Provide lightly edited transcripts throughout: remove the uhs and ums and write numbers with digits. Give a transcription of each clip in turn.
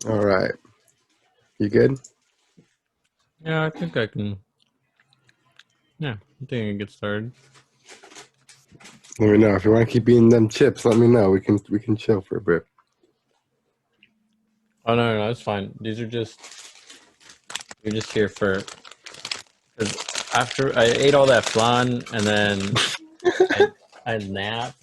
All right. You good? Yeah, I think I can. Yeah, I think I can get started. Let me know if you want to keep eating them chips. Let me know. We can chill for a bit. Oh no, it's fine. These are just you're just here for because after I ate all that flan and then I I napped,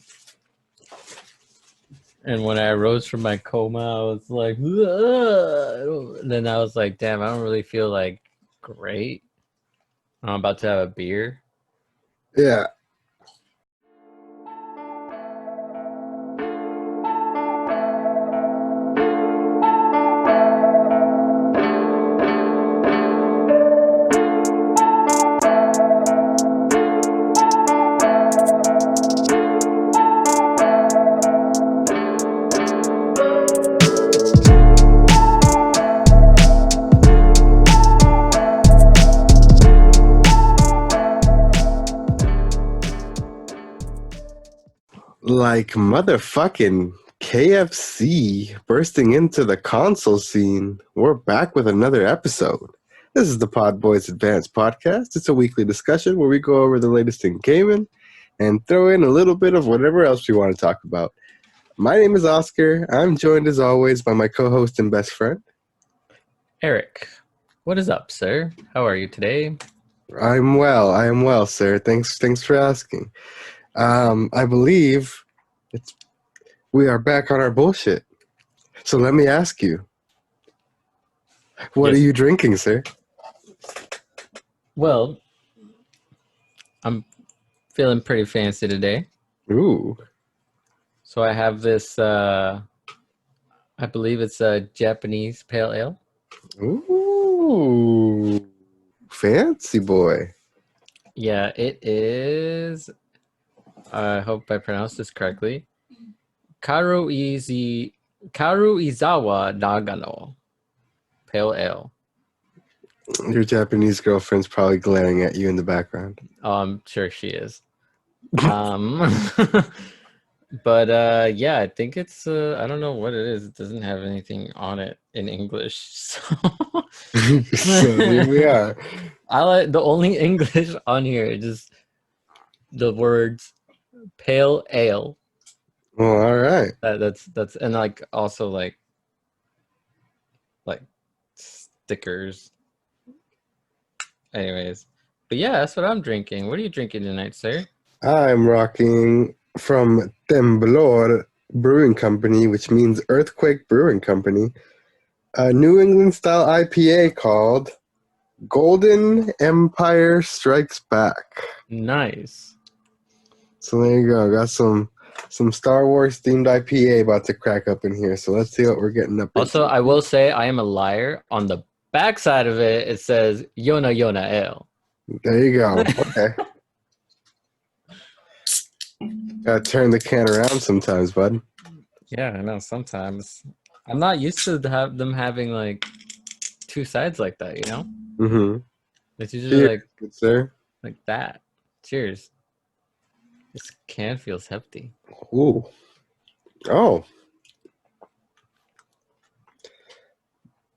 and when I rose from my coma, I was like, "Ugh." Then I was like, damn, I don't really feel like great. I'm about to have a beer. Yeah. Like motherfucking KFC bursting into the console scene. We're back with another episode. This is the PodBoyz Advanced Podcast. It's a weekly discussion where we go over the latest in gaming and throw in a little bit of whatever else we want to talk about. My name is Oscar. I'm joined as always by my co-host and best friend. Eric, what is up, sir? How are you today? I'm well. I am well, sir. Thanks for asking. I believe we are back on our bullshit. So let me ask you, what are Yes. you drinking, sir? Well, I'm feeling pretty fancy today. Ooh. So I have this I believe it's a Japanese pale ale. Ooh. Fancy boy. Yeah, it is. I hope I pronounced this correctly. Karuizawa Nagano pale ale. Your Japanese girlfriend's probably glaring at you in the background. Oh, I'm sure she is. Um, but yeah, I think it's. I don't know what it is. It doesn't have anything on it in English. So So here we are. I like the only English on here is just the words pale ale. Well, all right. That's and like also like stickers. Anyways, but yeah, that's what I'm drinking. What are you drinking tonight, sir? I'm rocking from Temblor Brewing Company, which means Earthquake Brewing Company, a New England style IPA called Golden Empire Strikes Back. Nice. So there you go. Got some Star Wars themed IPA about to crack up in here. So let's see what we're getting up Also, into. I will say I am a liar. On the backside of it, it says Yona Yona Ale. There you go. Okay. Gotta turn the can around sometimes, bud. Yeah, I know. Sometimes I'm not used to them having like two sides like that. You know, Mm-hmm. it's usually Cheers, good sir. like that. Cheers. This can feels hefty. Ooh. Oh,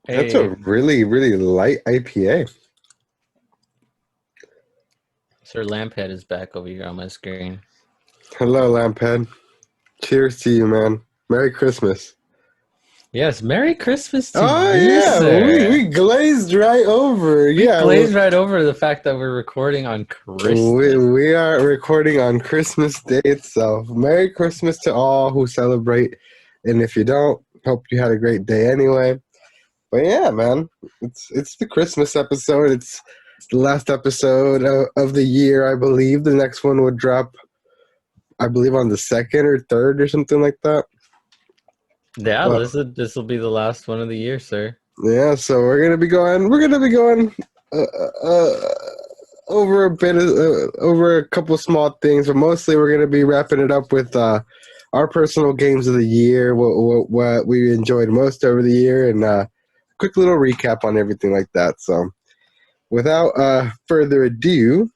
that's Hey, a really, really light IPA. Sir Lamphead is back over here on my screen. Hello, Lamphead. Cheers to you, man. Merry Christmas. Yes, Merry Christmas to Oh you, yeah, sir. we glazed right over. We Yeah, glazed right over the fact that we're recording on Christmas. we are recording on Christmas Day itself. Merry Christmas to all who celebrate, and if you don't, hope you had a great day anyway. But yeah, man, it's the Christmas episode. It's the last episode of the year, I believe. The next one would drop, I believe, on the 2nd or 3rd or something like that. Yeah, But this will be the last one of the year, sir. yeah, so we're gonna be going uh, uh, over a bit over a couple small things, but mostly we're gonna be wrapping it up with our personal games of the year, what we enjoyed most over the year, and quick little recap on everything like that. So without further Adieu.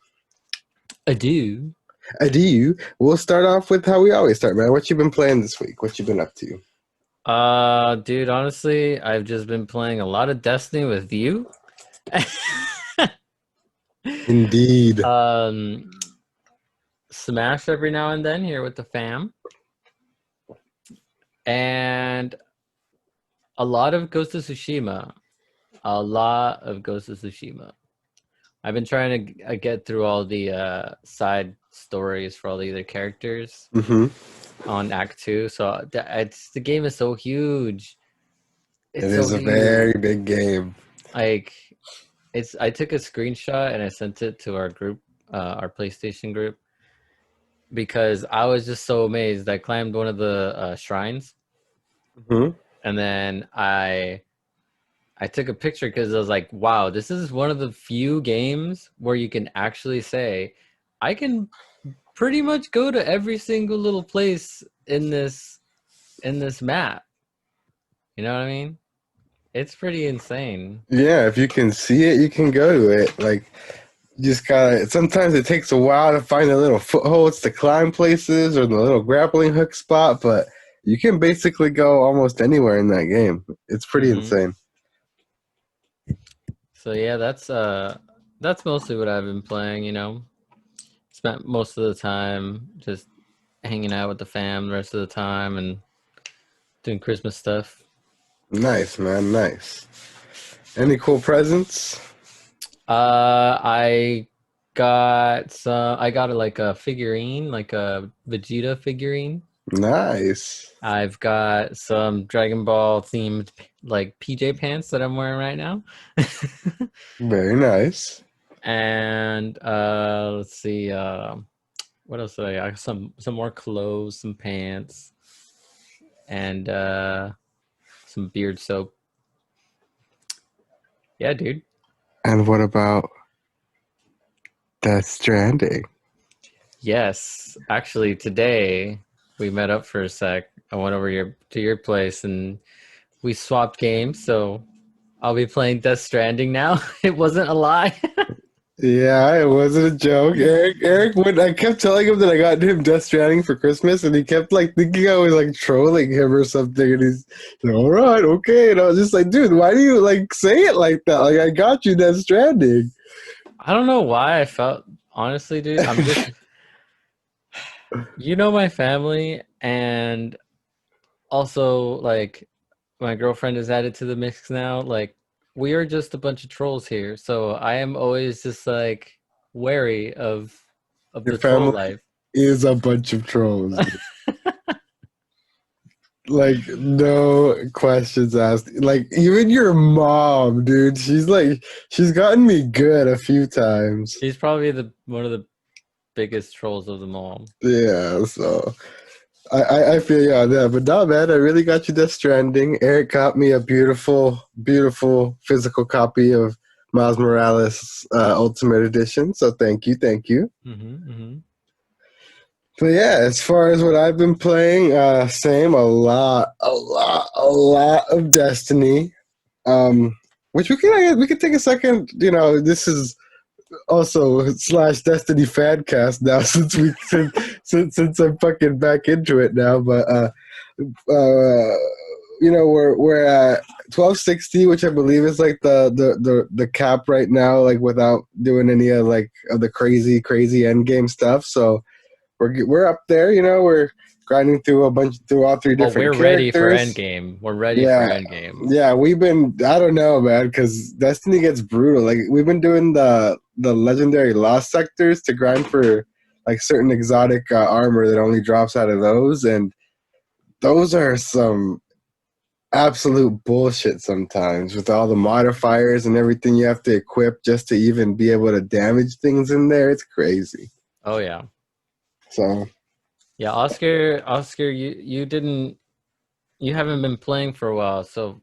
ado, we'll start off with how we always start, man. What you been playing this week? What you been up to? Dude, honestly, I've just been playing a lot of Destiny with you. Indeed. um, Smash every now and then here with the fam, and a lot of Ghost of Tsushima. A lot of Ghost of Tsushima. I've been trying to get through all the side stories for all the other characters Mm-hmm. on Act Two. So the game is so huge. It It's so is a very huge. big game. Like I took a screenshot and I sent it to our group, our PlayStation group, because I was just so amazed. I climbed one of the shrines, Mm-hmm. and then I took a picture because I was like, wow, this is one of the few games where you can actually say, I can pretty much go to every single little place in this map. You know what I mean? It's pretty insane. Yeah, if you can see it, you can go to it. Like, you just gotta. Sometimes it takes a while to find the little footholds to climb places or the little grappling hook spot, but you can basically go almost anywhere in that game. It's pretty Hmm. insane. So yeah, that's mostly what I've been playing, you know. Spent most of the time just hanging out with the fam the rest of the time and doing Christmas stuff. Nice, man. Nice. Any cool presents? I I got like a figurine, like a Vegeta figurine. Nice. I've got some Dragon Ball themed like PJ pants that I'm wearing right now. Very nice. And let's see, what else did I got? Some more clothes, some pants, and some beard soap. Yeah, dude. And what about Death Stranding? Yes, actually, today we met up for a sec. I went over to your place and we swapped games. So I'll be playing Death Stranding now. It wasn't a lie. Yeah, it wasn't a joke. Eric, when I kept telling him that I got him Death Stranding for Christmas, and he kept like thinking I was like trolling him or something, and he's like, all right, okay, and I was just like, dude, why do you like say it like that? Like, I got you Death Stranding. I don't know why I felt honestly, dude. I'm just you know my family and also like my girlfriend is added to the mix now. Like we are just a bunch of trolls here. So I am always just like wary of Your the troll family life. is a bunch of trolls, dude. Like, no questions asked. Like, even your mom, dude, she's gotten me good a few times. He's probably the one of the biggest trolls of them all. Yeah, so I feel you on that. But no, man, I really got you Death Stranding. Eric got me a beautiful, beautiful physical copy of Miles Morales Ultimate Edition. So thank you, thank you. Mm-hmm. But yeah, as far as what I've been playing, same, a lot of Destiny. Which we could take a second. You know, this is also slash Destiny Fancast now since I'm fucking back into it now. But you know, we're at 1260, which I believe is like the cap right now, like without doing any of like of the crazy end game stuff. So we're up there. You know, we're grinding through all three Oh, different we're ready for characters. Endgame. We're ready for Yeah, Endgame. yeah, we've been. I don't know, man, because Destiny gets brutal. Like we've been doing the legendary lost sectors to grind for like certain exotic armor that only drops out of those, and those are some absolute bullshit sometimes with all the modifiers and everything you have to equip just to even be able to damage things in there. It's crazy. Oh yeah. So Yeah, Oscar, you haven't been playing for a while, so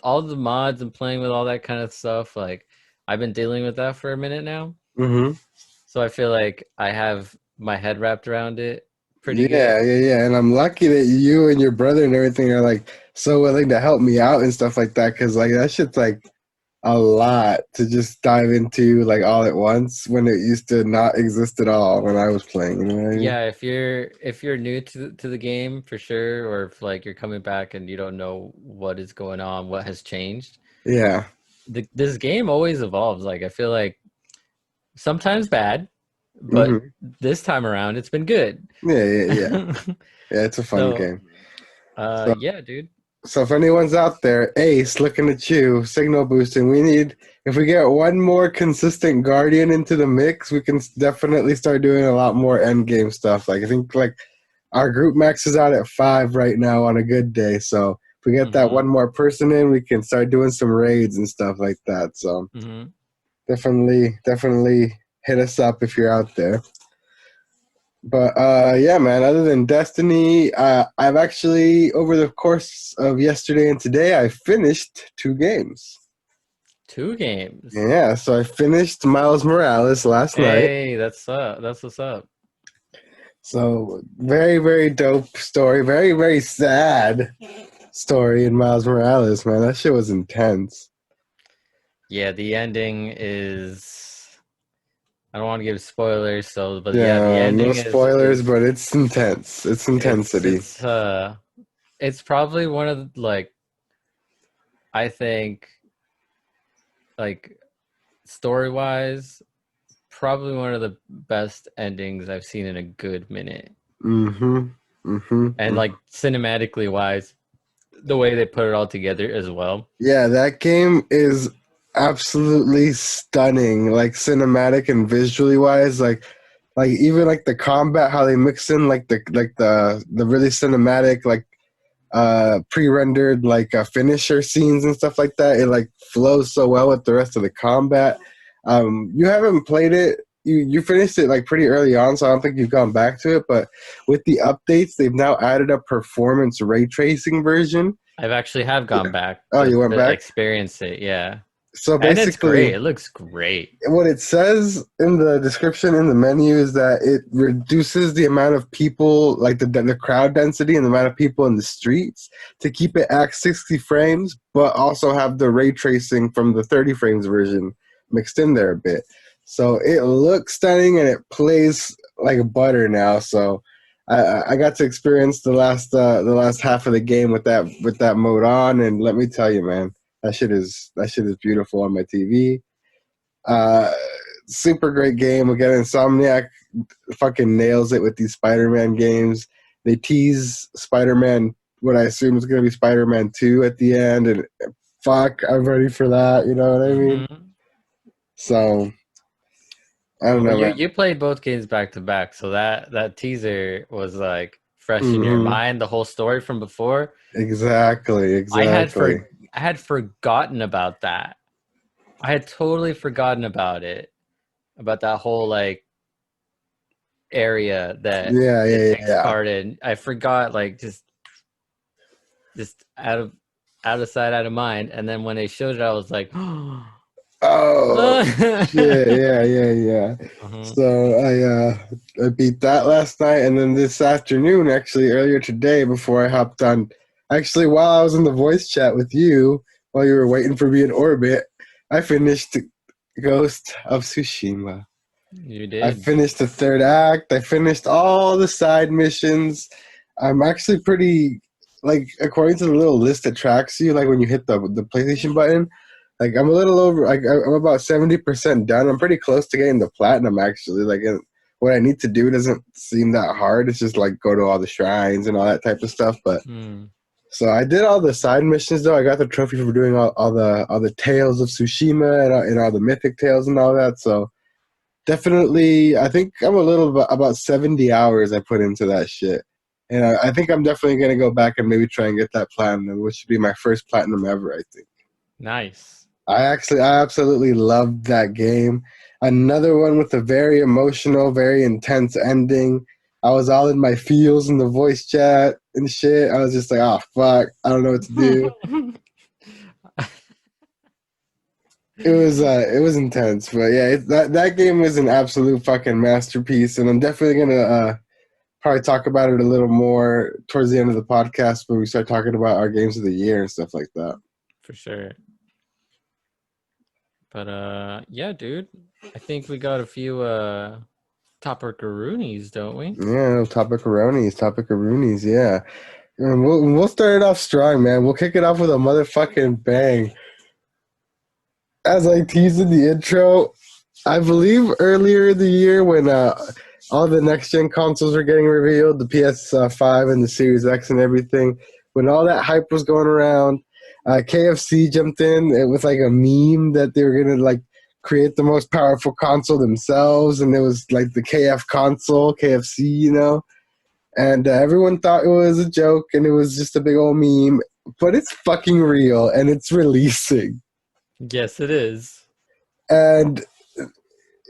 all the mods and playing with all that kind of stuff, like I've been dealing with that for a minute now. hmm So I feel like I have my head wrapped around it pretty good. yeah, and I'm lucky that you and your brother and everything are like so willing to help me out and stuff like that because like that shit's like a lot to just dive into like all at once when it used to not exist at all when I was playing. You know what I mean? Yeah, if you're new to the game for sure, or if like you're coming back and you don't know what is going on, what has changed, Yeah. this game always evolves. Like I feel like sometimes bad, but Hmm. this time around it's been good. Yeah, yeah, yeah. Yeah, it's a fun So, game. So, yeah, dude. so if anyone's out there, Ace, looking at you, signal boosting, if we get one more consistent Guardian into the mix, we can definitely start doing a lot more end game stuff. Like, I think, like, our group max is out at 5 right now on a good day. So, if we get that Hmm. one more person in, we can start doing some raids and stuff like that. So, Hmm. definitely hit us up if you're out there. But yeah, man. Other than Destiny, I've actually over the course of yesterday and today, I finished 2 games. 2 games. Yeah, so I finished Miles Morales last night. Hey, that's what's up. So very dope story. Very sad story in Miles Morales, man. That shit was intense. Yeah, the ending is. I don't want to give spoilers, so but yeah, the Yeah, no ending spoilers, is but it's intense. It's it's intensity. it's uh it's probably one of the, like I think like story wise, probably one of the best endings I've seen in a good minute. Mm-hmm. And like cinematically wise, the way they put it all together as well. Yeah, that game is absolutely stunning, like cinematic and visually wise. Like even like the combat, how they mix in like the really cinematic like pre-rendered like finisher scenes and stuff like that. It like flows so well with the rest of the combat. You haven't played it. You finished it like pretty early on, so I don't think you've gone back to it. But with the updates, they've now added a performance ray tracing version. I've actually have gone back Oh, you went to back? experience it, yeah. So And it's great. basically, It looks great. what it says in the description in the menu is that it reduces the amount of people, like the crowd density and the amount of people in the streets to keep it at 60 frames, but also have the ray tracing from the 30 frames version mixed in there a bit. So it looks stunning and it plays like butter now. So I got to experience the last half of the game with that mode on, and let me tell you, man, that shit is beautiful on my TV. Uh, Super great game. Again, Insomniac fucking nails it with these Spider-Man games. They tease Spider-Man, what I assume is going to be Spider-Man 2 at the end, and fuck, I'm ready for that. You know what I mean? Hmm. So I don't Well, know, man. you played both games back to back, so that teaser was like fresh in your Hmm. mind, the whole story from before. Exactly, I had exactly. I had forgotten about that. I had totally forgotten about it, about that whole like area that Yeah, it yeah, takes yeah. part in. I forgot like just out of sight, out of mind. And then when they showed it, I was like, Oh shit! uh-huh. Yeah. So I beat that last night, and then this afternoon, actually earlier today, before I hopped on, actually while I was in the voice chat with you, while you were waiting for me in orbit, I finished Ghost of Tsushima. You I did. finished the third act. I finished all the side missions. I'm actually pretty like according to the little list that tracks you, like when you hit the PlayStation button. Like I'm a little over. Like I'm about 70% done. I'm pretty close to getting the platinum actually. Like what I need to do doesn't seem that hard. It's just like go to all the shrines and all that type of stuff. But Hmm. so I did all the side missions though. I got the trophy for doing all the tales of Tsushima and all the mythic tales and all that. So definitely, I think I'm a little about 70 hours I put into that shit. And I think I'm definitely going to go back and maybe try and get that platinum, which would be my first platinum ever, I think. Nice. I absolutely loved that game. Another one with a very emotional, very intense ending. I was all in my feels in the voice chat and shit. I was just like, oh, fuck, I don't know what to do. It was intense, but yeah, that game was an absolute fucking masterpiece, and I'm definitely gonna probably talk about it a little more towards the end of the podcast when we start talking about our games of the year and stuff like that. For sure. But yeah, dude. I think we got a few topper-garoonies, don't we? Yeah, topic-a-roonies, yeah. And we'll start it off strong, man. We'll kick it off with a motherfucking bang. As I teased in the intro, I believe earlier in the year when all the next-gen consoles were getting revealed, the PS5 and the Series X and everything, when all that hype was going around, KFC jumped in with like a meme that they were going to like create the most powerful console themselves, and it was like the KFConsole, KFC, you know? And everyone thought it was a joke and it was just a big old meme, but it's fucking real and it's releasing. Yes, it is. And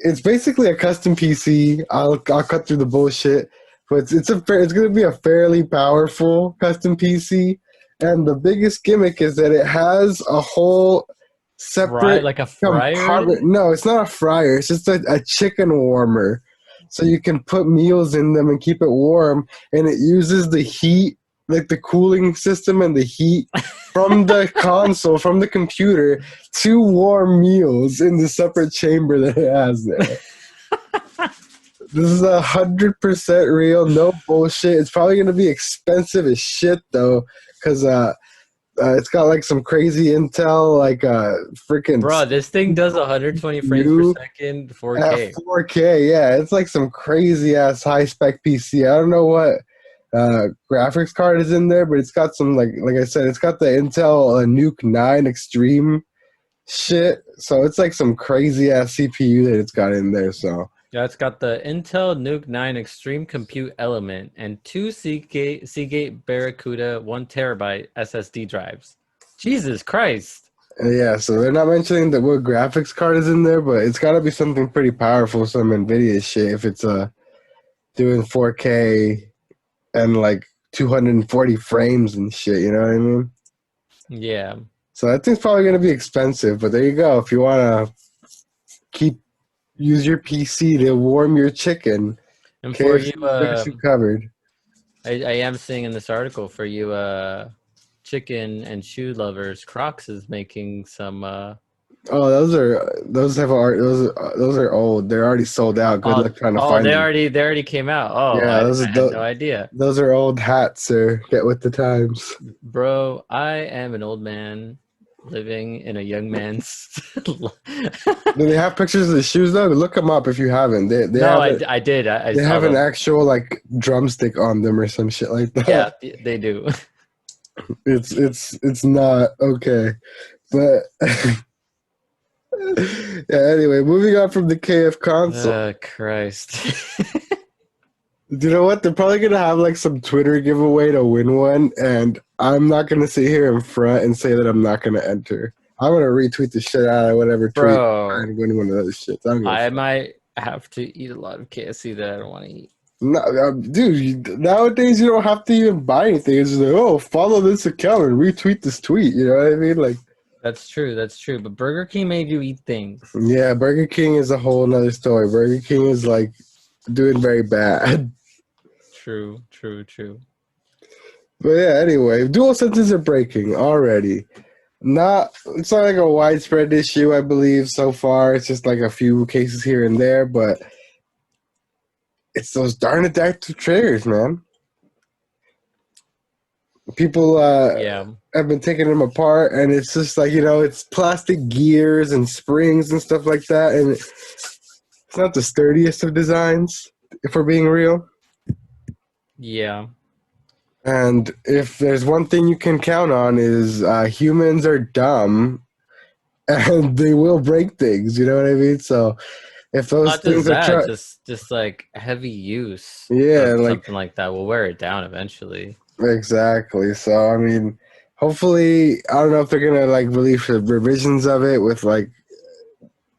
it's basically a custom PC. I'll cut through the bullshit, but it's going to be a fairly powerful custom PC. And the biggest gimmick is that it has a whole separate like a fryer. compartment. No, it's not a fryer. It's just a chicken warmer, so you can put meals in them and keep it warm. And it uses the heat, like the cooling system and the heat from the console, from the computer, to warm meals in the separate chamber that it has there. This is 100% real, no bullshit. It's probably going to be expensive as shit, though, because it's got like some crazy Intel, like freaking. Bro, this thing does 120 frames per second, 4K. 4K, yeah. It's like some crazy ass high spec PC. I don't know what graphics card is in there, but it's got some like I said, it's got the Intel Nuke 9 Extreme shit. So it's like some crazy ass CPU that it's got in there. So yeah, it's got the Intel Nuke 9 Extreme Compute Element and 2 Seagate Barracuda 1 terabyte SSD drives. Jesus Christ. Yeah, so they're not mentioning that what graphics card is in there, but it's got to be something pretty powerful, some NVIDIA shit if it's doing 4K and like 240 frames and shit, you know what I mean? Yeah. So that thing's probably going to be expensive, but there you go. If you want to use your PC to warm your chicken, and for you, covered. I am seeing in this article for you chicken and shoe lovers, Crocs is making some oh, those are old. They're already sold out. Good luck trying to find them. They already came out. Oh, yeah, I had no idea. Those are old hats, sir. Get with the times. Bro, I am an old man living in a young man's. Do they have pictures of the shoes though? Look them up if you haven't. I did. They have an actual like drumstick on them or some shit like that. Yeah, they do. It's not okay, but yeah. Anyway, moving on from the KFConsole. Christ. Do you know what? They're probably gonna have like some Twitter giveaway to win one, and I'm not gonna sit here in front and say that I'm not gonna enter. I'm gonna retweet the shit out of whatever tweet and win one of those shits. I might have to eat a lot of KFC that I don't want to eat. No, dude. Nowadays, you don't have to even buy anything. It's just like, oh, follow this account and retweet this tweet. You know what I mean? Like, that's true. But Burger King made you eat things. Yeah, Burger King is a whole nother story. Burger King is like doing very bad. True. But yeah, anyway, dual senses are breaking already. It's not like a widespread issue, I believe, so far. It's just like a few cases here and there, but it's those darn adaptive triggers, man. People have been taking them apart, and it's just like, it's plastic gears and springs and stuff like that, and it's not the sturdiest of designs, if we're being real. Yeah. And if there's one thing you can count on is humans are dumb and they will break things, you know what I mean? So if those not things just are just like heavy use, something like that will wear it down eventually. Exactly. So I mean, hopefully, I don't know if they're gonna like release revisions of it with like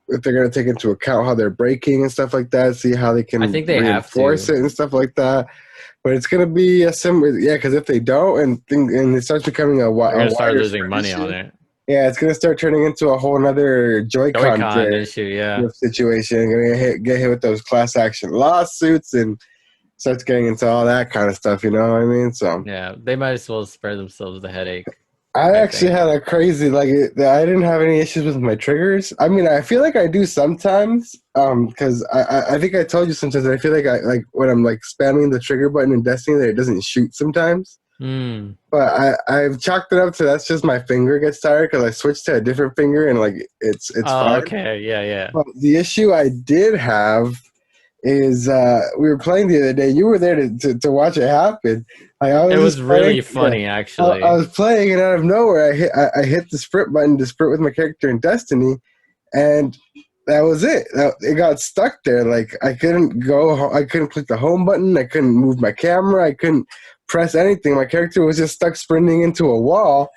if they're gonna take into account how they're breaking and stuff like that. See how they can I think they reinforce it and stuff like that. But it's gonna be a similar, because if they don't and it starts becoming they're gonna start losing money on it. Yeah, it's gonna start turning into a whole other Joy-Con issue. Yeah, situation. Gonna get hit with those class action lawsuits and starts getting into all that kind of stuff. You know what I mean? So yeah, they might as well spare themselves the headache. I I actually think. had a crazy I didn't have any issues with my triggers. I mean, I feel like I do sometimes, because I think I told you sometimes that I feel like I like when I'm like spamming the trigger button in Destiny that it doesn't shoot sometimes. Hmm. But I've chalked it up to that's just my finger gets tired because I switched to a different finger and like it's Oh, fine. okay. Yeah, yeah. But the issue I did have is we were playing the other day. You were there to watch it happen. I It was was just playing. really Yeah, funny, I actually. was playing, and out of nowhere, I hit the sprint button to sprint with my character in Destiny, and that was it. It got stuck there. Like I couldn't go. I couldn't click the home button. I couldn't move my camera. I couldn't press anything. My character was just stuck sprinting into a wall,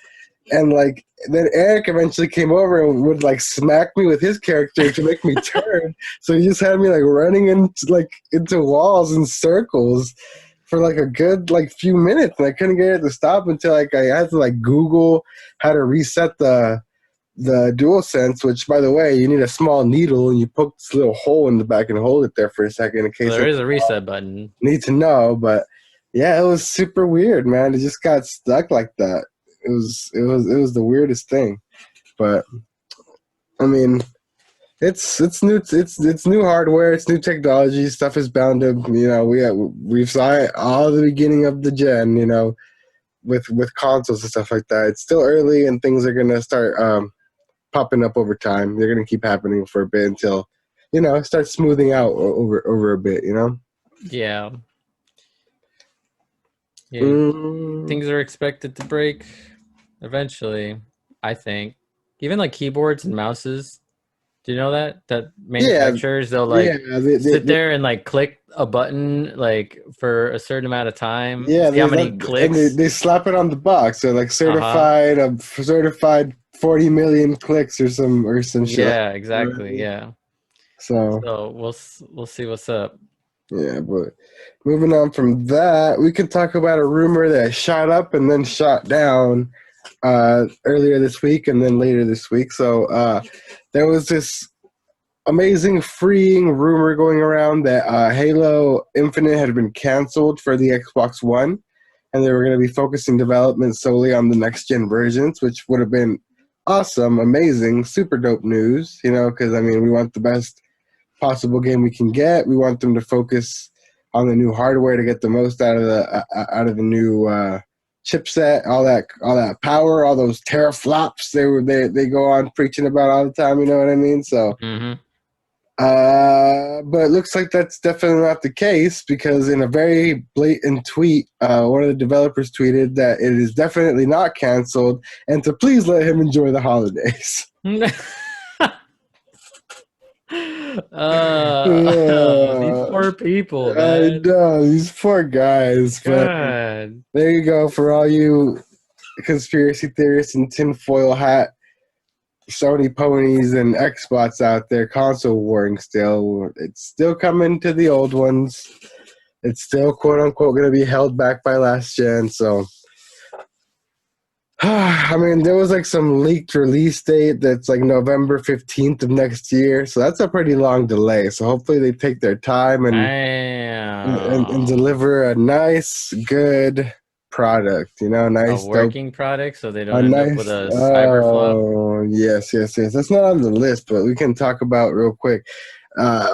and like then Eric eventually came over and would like smack me with his character to make me turn. So he just had me like running into walls in circles for like a good like few minutes, and I couldn't get it to stop until like I had to like Google how to reset the dual sense, which by the way you need a small needle and you poke this little hole in the back and hold it there for a second in So case there that's is a reset button. need to know. But yeah, it was super weird, man. It just got stuck like that. It was the weirdest thing. But I mean, it's new. It's new hardware. It's new technology. Stuff is bound to we saw it all the beginning of the gen. With consoles and stuff like that. It's still early, and things are gonna start popping up over time. They're gonna keep happening for a bit until it starts smoothing out over a bit. Yeah. Yeah. Mm, Things are expected to break eventually, I think. Even like keyboards and mouses. Do you know that yeah, manufacturers they'll yeah. like sit there and like click a button like for a certain amount of time, Yeah, see how there's many that, and clicks? they slap it on the box. So like Uh-huh. certified 40 million clicks or some shit like Yeah, that. You know what I exactly. mean? Yeah. So So we'll see what's up. yeah, but moving on from that, we can talk about a rumor that shot up and then shot down earlier this week and then later this week. So there was this amazing freeing rumor going around that Halo Infinite had been canceled for the Xbox One, and they were going to be focusing development solely on the next gen versions, which would have been awesome, amazing, super dope news. Because I mean, we want the best possible game we can get. We want them to focus on the new hardware to get the most out of the new chipset, all that power, all those teraflops they go on preaching about all the time. You know what I mean? So Hmm. but it looks like that's definitely not the case because in a very blatant tweet, one of the developers tweeted that it is definitely not canceled and to please let him enjoy the holidays. These Uh, poor people, I man. know, these poor guys, but God. there you go for all you conspiracy theorists and tinfoil hat Sony ponies and Xbox out there console warring still. It's still coming to the old ones. It's still quote unquote going to be held back by last gen. So, I mean, there was like some leaked release date that's like November 15th of next year. So that's a pretty long delay. So hopefully they take their time and Damn. deliver a nice, good product. A Nice, dope. working product so they A don't end up with nice. a cyber flop. Oh, yes, yes, yes. That's not on the list, but we can talk about real quick.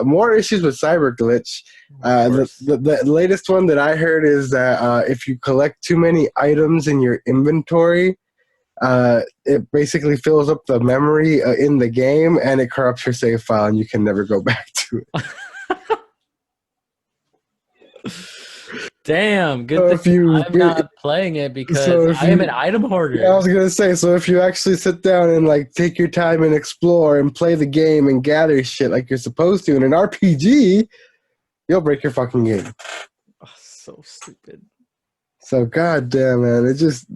More issues with Cyber Glitch. Of The, course. the the latest one that I heard is that if you collect too many items in your inventory, it basically fills up the memory in the game and it corrupts your save file, and you can never go back to it. Damn, good So thing if you, I'm not playing it because so if I am an you, item yeah, I hoarder. was gonna say, so if you actually sit down and like take your time and explore and play the game and gather shit like you're supposed to in an RPG, you'll break your fucking game. Oh, so stupid. So goddamn, man, it just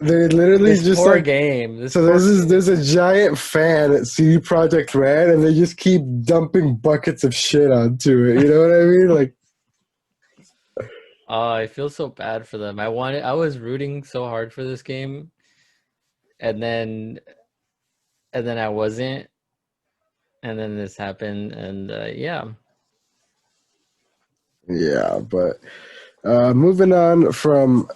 they're literally This just poor like game. This so. poor There's game. a giant fan at CD Project Red, and they just keep dumping buckets of shit onto it. You know what I mean? Like, Oh, I feel so bad for them. I was rooting so hard for this game, and then I wasn't, and then this happened, and yeah. yeah, but moving on from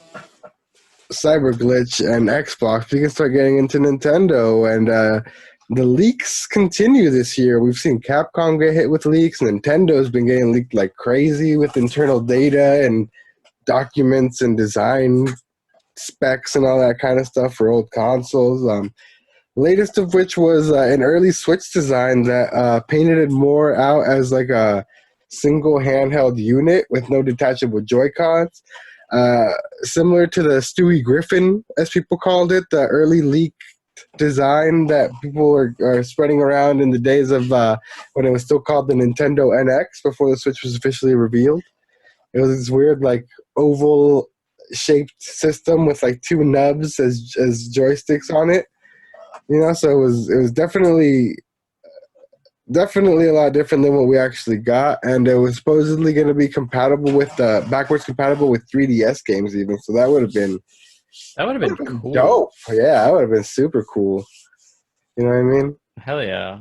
cyber glitch and Xbox, we can start getting into Nintendo. And the leaks continue this year. We've seen Capcom get hit with leaks. Nintendo's been getting leaked like crazy with internal data and documents and design specs and all that kind of stuff for old consoles. Latest of which was an early Switch design that painted it more out as like a single handheld unit with no detachable Joy-Cons. Similar to the Stewie Griffin, as people called it, the early leak design that people are spreading around in the days of when it was still called the Nintendo NX before the Switch was officially revealed. It was this weird like oval shaped system with like two nubs as joysticks on it. You know, so it was definitely a lot different than what we actually got, and it was supposedly going to be compatible with backwards compatible with 3DS games even. So that would have been cool. Dope. Yeah, that would have been super cool. You know what I mean? Hell yeah.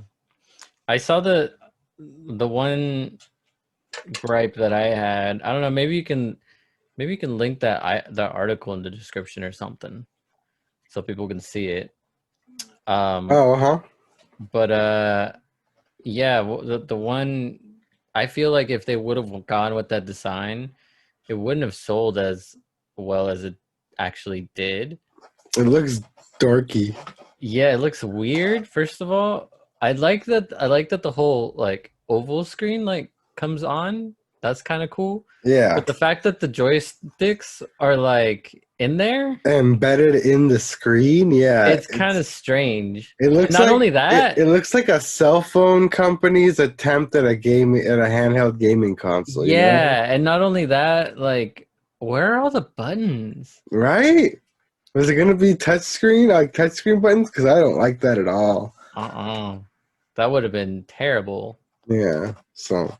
I saw the one gripe that I had. I don't know, maybe you can link that article in the description or something so people can see it. But yeah, the one, I feel like if they would have gone with that design, it wouldn't have sold as well as it actually did. It looks dorky. Yeah, it looks weird. First of all, I like that the whole like oval screen like comes on. That's kind of cool. Yeah. But the fact that the joysticks are like in there, embedded in the screen, yeah, it's kind of strange. It looks not like, only that, it looks like a cell phone company's attempt at a handheld gaming console. yeah, you know? and not only that, like, where are all the buttons? Right? Was it gonna be touchscreen, like touchscreen buttons? Because I don't like that at all. That would have been terrible. Yeah. So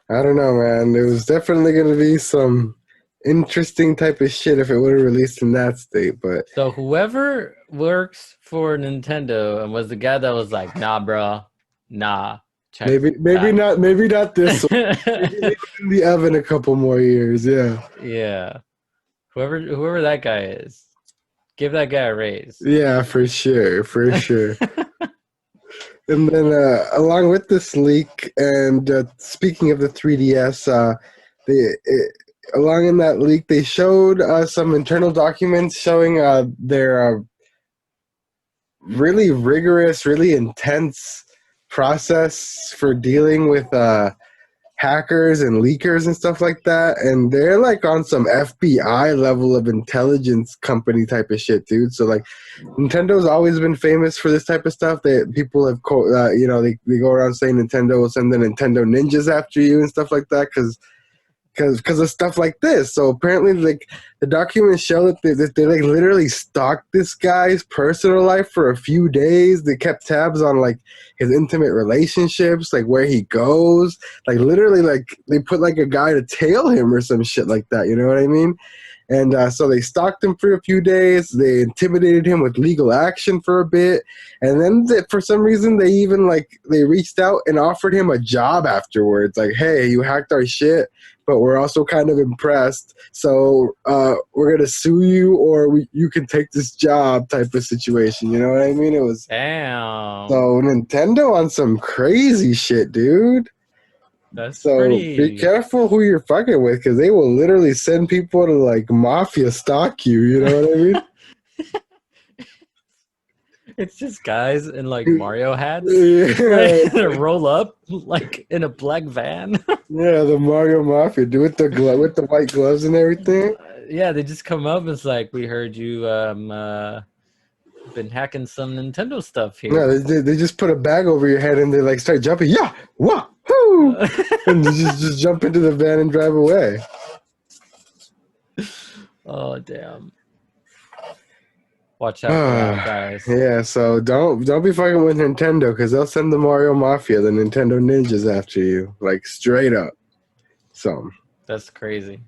I don't know, man. It was definitely gonna be some interesting type of shit if it would have released in that state. But so whoever works for Nintendo and was the guy that was like, nah, bro, nah. Maybe not this one. Maybe leave it in the oven a couple more years. Yeah. Yeah. Whoever that guy is, give that guy a raise. Yeah, for sure. And then along with this leak, and speaking of the 3DS, along in that leak, they showed some internal documents showing their really rigorous, really intense process for dealing with hackers and leakers and stuff like that. And they're like on some FBI level of intelligence company type of shit, dude. So like Nintendo's always been famous for this type of stuff. People have, they go around saying Nintendo will send the Nintendo ninjas after you and stuff like that because of stuff like this. So apparently, like, the documents show that they like literally stalked this guy's personal life for a few days. They kept tabs on like his intimate relationships, like where he goes. Like literally, like they put like a guy to tail him or some shit like that. You know what I mean? And so they stalked him for a few days. They intimidated him with legal action for a bit. And then for some reason, they reached out and offered him a job afterwards. Like, hey, you hacked our shit, but we're also kind of impressed. So we're going to sue you, or you can take this job type of situation. You know what I mean? It was. Damn. So Nintendo on some crazy shit, dude. Be careful who you're fucking with, because they will literally send people to like mafia stalk you. You know what I mean? It's just guys in like Mario hats. Yeah. Roll up like in a black van. Yeah, the Mario Mafia, dude, with the white gloves and everything. Yeah, they just come up and it's like, we heard you been hacking some Nintendo stuff here. Yeah, they just put a bag over your head and they like start jumping. Yeah, wahoo! And just jump into the van and drive away. Oh damn! Watch out for that, guys. Yeah, so don't be fucking with Nintendo, because they'll send the Mario Mafia, the Nintendo ninjas, after you, like straight up. So that's crazy.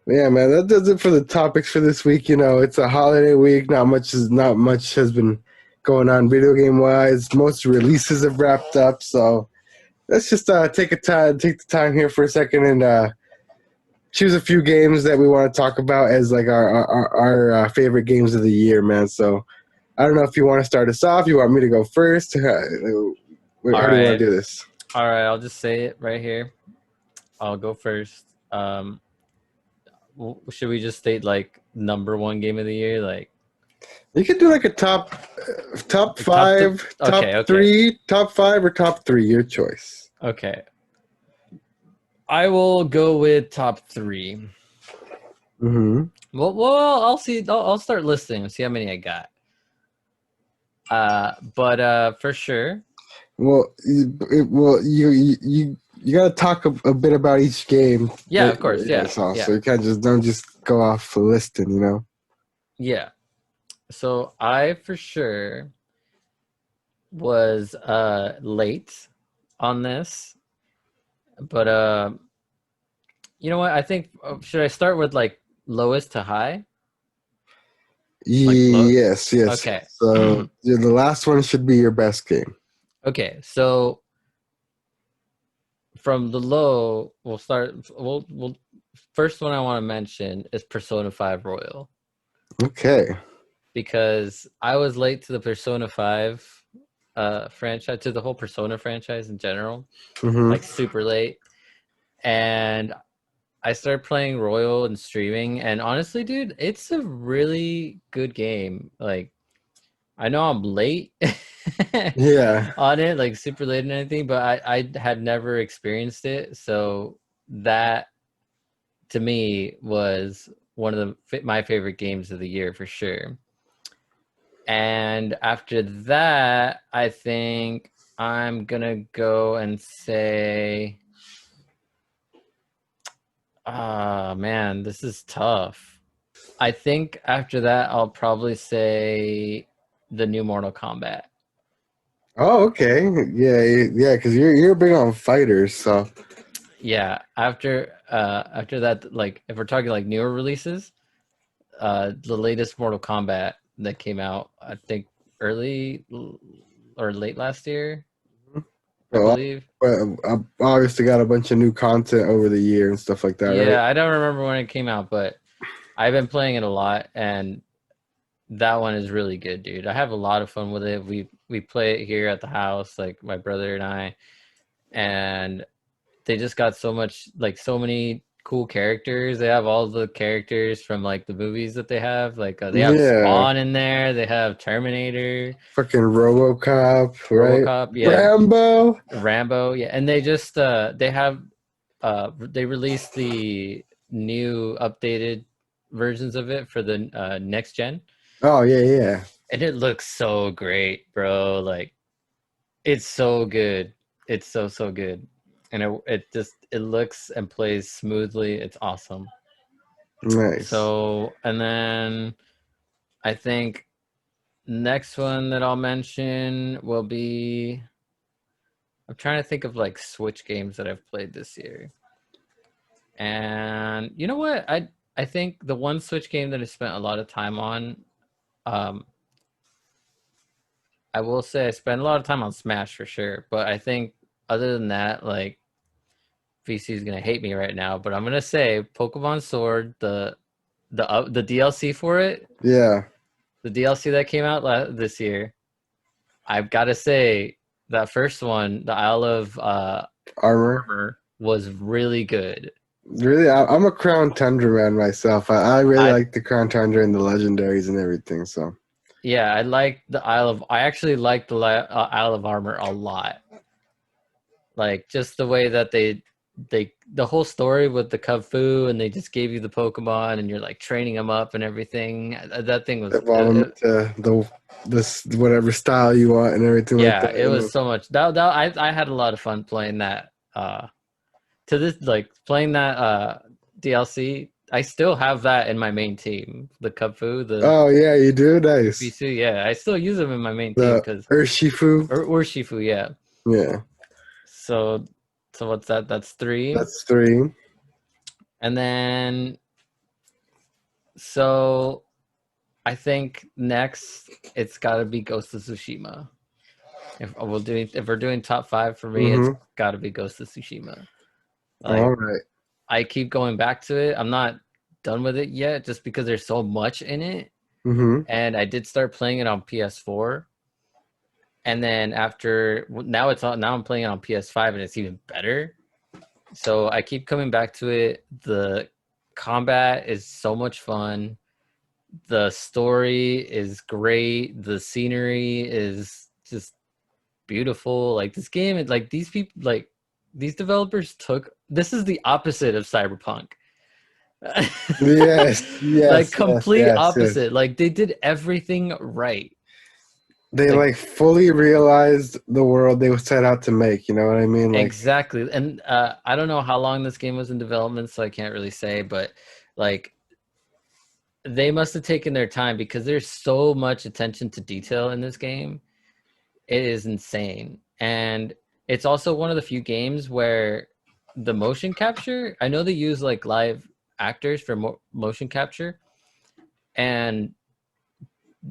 Yeah, man, that does it for the topics for this week. You know, it's a holiday week. Not much has been going on video game wise. Most releases have wrapped up, so let's just take the time here for a second and choose a few games that we want to talk about as like our favorite games of the year, man. So I don't know if you want to start us off. You want me to go first? How do you want to do this? All right, I'll just say it right here. I'll go first. Should we just state like number one game of the year? Like you could do like a top five, top three, top five, or top three. Your choice. Okay. I will go with top three. Mm-hmm. Well, I'll see. I'll start listing and see how many I got. But for sure. Well, you gotta talk a bit about each game. Yeah, of course. Yeah. So you can't don't just go off listing, you know. Yeah. So I for sure was late on this, but you know what? I think should I start with like lowest to high? Like yes. Okay. So the last one should be your best game. Okay. So from the low, we'll start. We'll first one I want to mention is Persona 5 Royal. Okay. Because I was late to the Persona 5 franchise, to the whole Persona franchise in general, like super late. And I started playing Royal and streaming, and honestly, dude, it's a really good game. Like, I know I'm late on it, like super late and anything, but I had never experienced it. So that, to me, was one of my favorite games of the year for sure. And after that, I think I'm gonna go and say, oh man, this is tough. I think after that, I'll probably say the new Mortal Kombat. Oh, okay. Yeah, because you're big on fighters, so Yeah, after that, like if we're talking like newer releases, the latest Mortal Kombat that came out, I think early or late last year, I believe. I obviously got a bunch of new content over the year and stuff like that, Yeah, right? I don't remember when it came out, but I've been playing it a lot, and that one is really good, dude. I have a lot of fun with it. We play it here at the house, like my brother and I, and they just got so much, like so many cool characters. They have all the characters from like the movies that they have. Like they have Spawn in there. They have Terminator, fucking RoboCop, right? RoboCop, yeah, Rambo, yeah. And they just they released the new updated versions of it for the next gen. Oh yeah. And it looks so great, bro. Like it's so good. It's so good. And it looks and plays smoothly. It's awesome. Nice. So, and then I think next one that I'll mention will be, I'm trying to think of like Switch games that I've played this year. And you know what? I think the one Switch game that I spent a lot of time on, I will say I spent a lot of time on Smash for sure. But I think other than that, like VC is gonna hate me right now, but I'm gonna say Pokemon Sword, the DLC for it. Yeah. The DLC that came out this year. I've got to say that first one, the Isle of Armor, was really good. Really, I'm a Crown Tundra man myself. I really like the Crown Tundra and the legendaries and everything. So yeah, I actually like the Isle of Armor a lot. Like just the way that the whole story with the Kung Fu, and they just gave you the Pokemon and you're like training them up and everything. That thing was this whatever style you want and everything like that. Yeah, it was so much. I had a lot of fun playing that. To this, like playing that DLC, I still have that in my main team. The Kung Fu. Oh yeah, you do. Nice. Bisu, yeah, I still use them in my main team because Urshifu. Urshifu, yeah. Yeah. So what's that? That's 3. That's 3. And then, so I think next it's got to be Ghost of Tsushima. If we're doing top 5 for me, it's got to be Ghost of Tsushima. Like, all right. I keep going back to it. I'm not done with it yet, just because there's so much in it. Mm-hmm. And I did start playing it on PS4, and then now I'm playing it on PS5, and it's even better. So I keep coming back to it. The combat is so much fun. The story is great. The scenery is just beautiful. Like this game, like these people, like these developers took. This is the opposite of Cyberpunk. Yes, Like yes, yes, complete yes, yes. opposite. Like they did everything right. They Like like fully realized the world they set out to make. You know what I mean? Like, exactly. And I don't know how long this game was in development, so I can't really say, but like they must have taken their time because there's so much attention to detail in this game. It is insane. And it's also one of the few games where the motion capture, I know they use like live actors for motion capture, and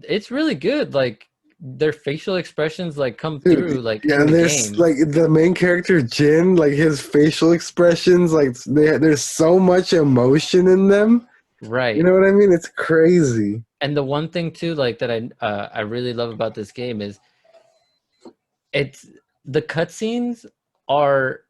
it's really good. Like their facial expressions like come dude, through like yeah. in the There's game. like the main character Jin, like his facial expressions, like there's so much emotion in them. You Right. know what I mean? It's crazy. And the one thing too, like that I really love about this game is it's the cutscenes are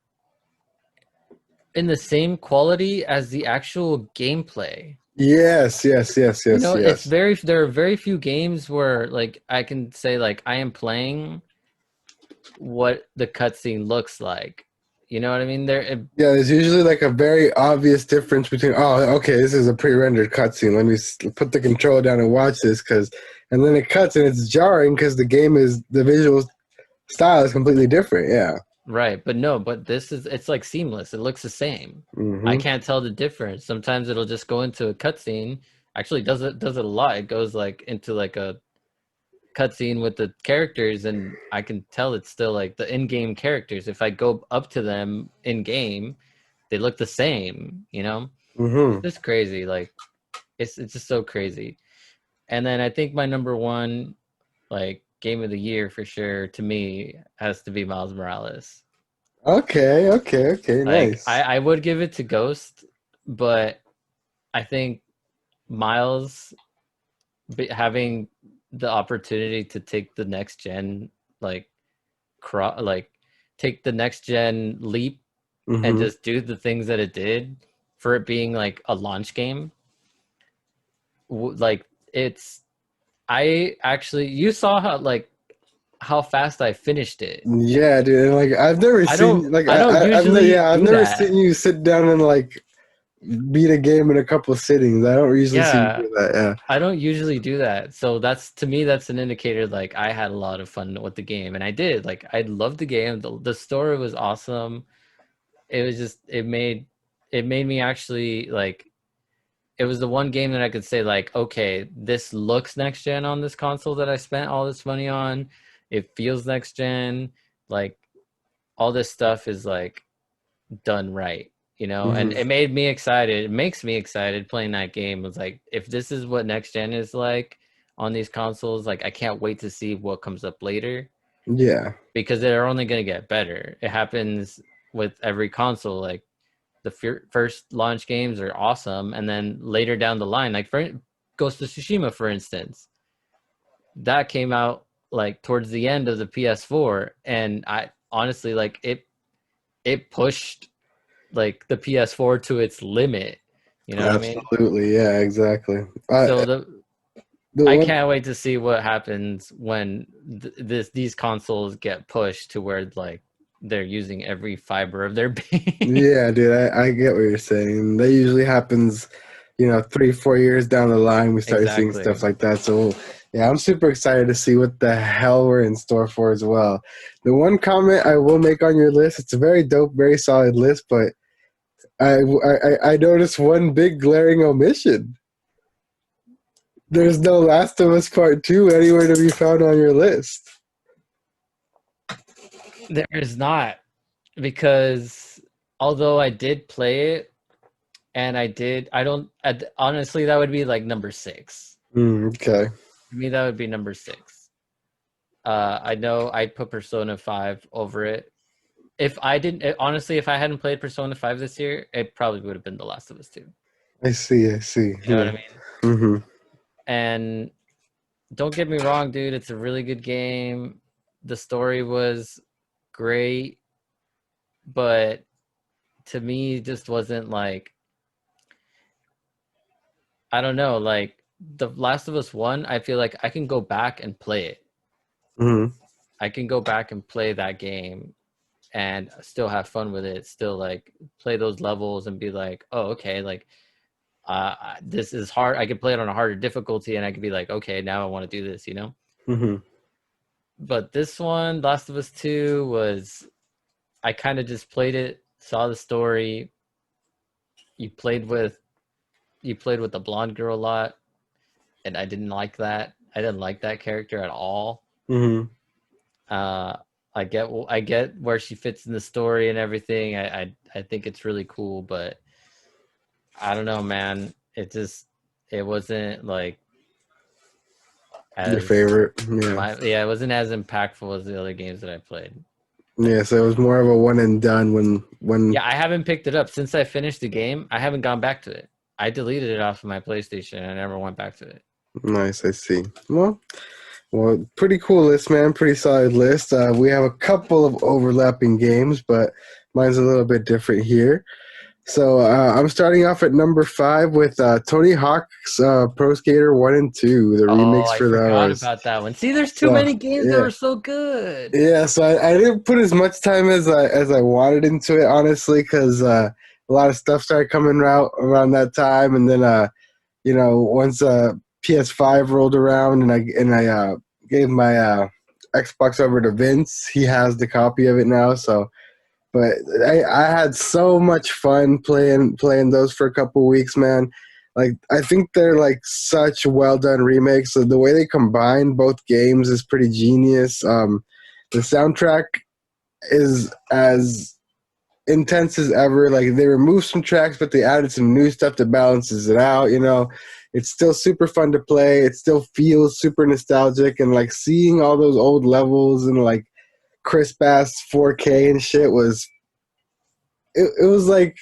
in the same quality as the actual gameplay. Yes, yes, yes, You yes, know, yes. there are very few games where like I can say like I am playing what the cutscene looks like. You know what I mean? Yeah, there's usually like a very obvious difference between, oh, okay, this is a pre-rendered cutscene. Let me put the controller down and watch this, and then it cuts and it's jarring because the visual style is completely different. Yeah. right, but no, but this is it's like seamless. It looks the same. I Mm-hmm. can't tell the difference. Sometimes it'll just go into a cutscene. Actually, does it a lot. It goes like into like a cutscene with the characters, and I can tell it's still like the in-game characters. If I go up to them in game, they look the same. You know, it's Mm-hmm. just crazy. Like it's just so crazy. And then I think my number one like game of the year for sure to me has to be Miles Morales. Okay, okay, okay, Like nice. I would give it to Ghost, but I think Miles having the opportunity to take the next gen like like take the next gen leap and Mm-hmm. just do the things that it did for it being like a launch game. Like it's I actually you saw how fast I finished it. Yeah, dude. And like I've never seen like I don't usually yeah, I've do never that. seen you sit down and like beat a game in a couple of sittings. I don't usually see you Yeah, do that. Yeah. I don't usually do that. So that's to me that's an indicator like I had a lot of fun with the game and I did. Like I loved the game. The story was awesome. It was just it made me actually like it was the one game that I could say like okay, this looks next gen on this console that I spent all this money on. It feels next gen. Like all this stuff is like done right, you know, and Mm-hmm. it made me excited. It makes me excited playing that game. It was like if this is what next gen is like on these consoles, like I can't wait to see what comes up later Yeah. because they're only going to get better. It happens with every console. Like the first launch games are awesome, and then later down the line, like for Ghost of Tsushima, for instance, that came out like towards the end of the PS4, and I honestly like it pushed like the PS4 to its limit. You know what I mean? Absolutely. Yeah, exactly. So The I one can't wait to see what happens when these consoles get pushed to where like they're using every fiber of their being. Yeah, dude, I get what you're saying. That usually happens, 3, 4 years down the line, we start seeing stuff Exactly. like that. So, yeah, I'm super excited to see what the hell we're in store for as well. The one comment I will make on your list, it's a very dope, very solid list, but I noticed one big glaring omission. There's no Last of Us Part 2 anywhere to be found on your list. There is not because although I did play it and I don't honestly that would be like number 6. Okay. For me that would be number 6. I know I put Persona 5 over it, if I didn't honestly, if I hadn't played Persona 5 this year, it probably would have been The Last of Us 2. I see. I see. You know what Yeah. I mean? Mm-hmm. And don't get me wrong, dude, it's a really good game. The story was great, but to me just wasn't like, I don't know, like The Last of Us 1, I feel like I can go back and play it. Mm-hmm. I can go back and play that game and still have fun with it, still like play those levels and be like, oh, okay, like this is hard. I could play it on a harder difficulty and I could be like, okay, now I want to do this, you know? Mm-hmm. But this one, Last of Us 2, was, I kind of just played it, saw the story. You played with the blonde girl a lot, and I didn't like that. I didn't like that character at all. Mm-hmm. Uh, I get where she fits in the story and everything. I think it's really cool, but I don't know, man. It wasn't like Your as favorite? Yeah. it wasn't as impactful as the other games that I played. Yeah. So it was more of a one and done when. Yeah, I haven't picked it up since I finished the game. I haven't gone back to it. I deleted it off of my PlayStation and I never went back to it. Nice. I see. Well, pretty cool list, man. Pretty solid list. We have a couple of overlapping games, but mine's a little bit different here. So I'm starting off at number 5 with Tony Hawk's Pro Skater 1 and 2, the Oh, remakes I for forgot those. about that one. See, there's too So many games that yeah, were so good. yeah. So I didn't put as much time as I wanted into it, honestly, because a lot of stuff started coming out around that time, and then once PS5 rolled around, and I gave my Xbox over to Vince. He has the copy of it now, so. But I had so much fun playing those for a couple weeks, man. Like I think they're like such well done remakes. So the way they combine both games is pretty genius. The soundtrack is as intense as ever. Like they removed some tracks, but they added some new stuff that balances it out. It's still super fun to play. It still feels super nostalgic, and like seeing all those old levels and like crisp ass 4K and shit it was like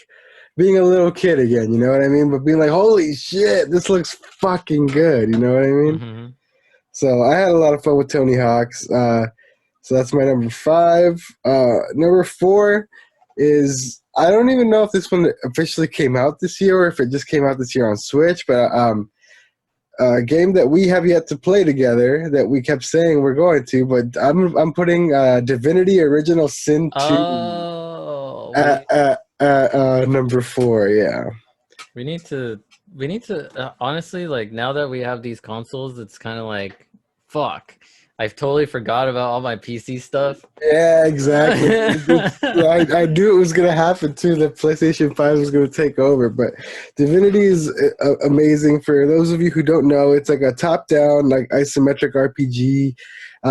being a little kid again, you know what I mean? But being like, holy shit, this looks fucking good, you know what I mean? Mm-hmm. So I had a lot of fun with Tony Hawk's. So that's my number 5. Number 4 is, I don't even know if this one officially came out this year or if it just came out this year on Switch, but a game that we have yet to play together that we kept saying we're going to, but I'm putting Divinity Original Sin 2 Oh, at number 4. Yeah. we need to honestly, like, now that we have these consoles, it's kind of like, fuck, I've totally forgot about all my PC stuff. Yeah, exactly. I knew it was going to happen too. The PlayStation 5 was going to take over. But Divinity is amazing. For those of you who don't know, it's like a top-down, like isometric RPG,